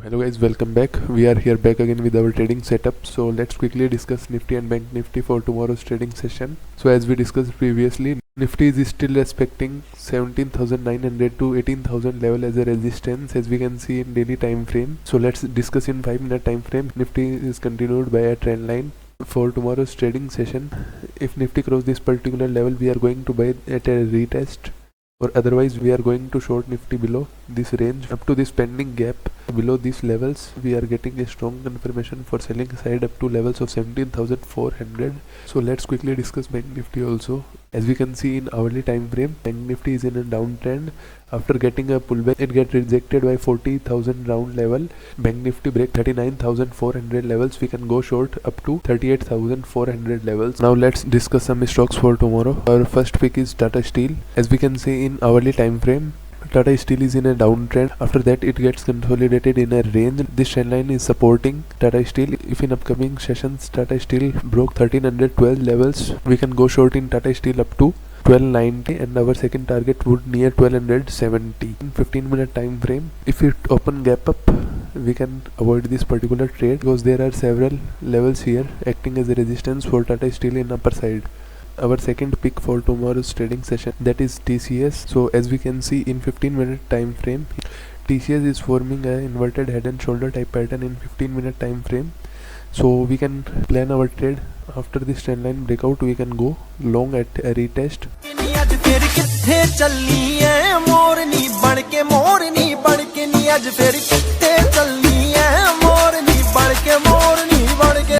Hello guys, welcome back. We are here back again with our trading setup. So let's quickly discuss Nifty and Bank Nifty for tomorrow's trading session. So as we discussed previously, Nifty is still respecting 17,900 to 18,000 level as a resistance, as we can see in daily time frame. So let's discuss in 5-minute time frame. Nifty is continued by a trend line. For tomorrow's trading session, if Nifty cross this particular level, we are going to buy at a retest, or otherwise we are going to short Nifty below this range. Up to this pending gap below these levels, we are getting a strong confirmation for selling side up to levels of 17,400. So let's quickly discuss Bank Nifty also. As we can see in hourly time frame, Bank Nifty is in a downtrend. After getting a pullback, it get rejected by 40,000 round level. Bank Nifty break 39,400 levels. We can go short up to 38,400 levels. Now let's discuss some stocks for tomorrow. Our first pick is Tata Steel. As we can see in hourly time frame, Tata Steel is in a downtrend. After that, it gets consolidated in a range. This trend line is supporting Tata Steel. If in upcoming sessions Tata Steel broke 1312 levels, we can go short in Tata Steel up to 1290, and our second target would near 1270. In 15-minute time frame, if it open gap up, we can avoid this particular trade because there are several levels here acting as a resistance for Tata Steel in upper side. Our second pick for tomorrow's trading session, that is TCS. So as we can see in 15-minute time frame, TCS is forming an inverted head and shoulder type pattern in 15-minute time frame. So we can plan our trade. After this trend line breakout, we can go long at a retest. फिर किथे चलनी है मोरनी बन के नहीं बन के नहीं आज फिर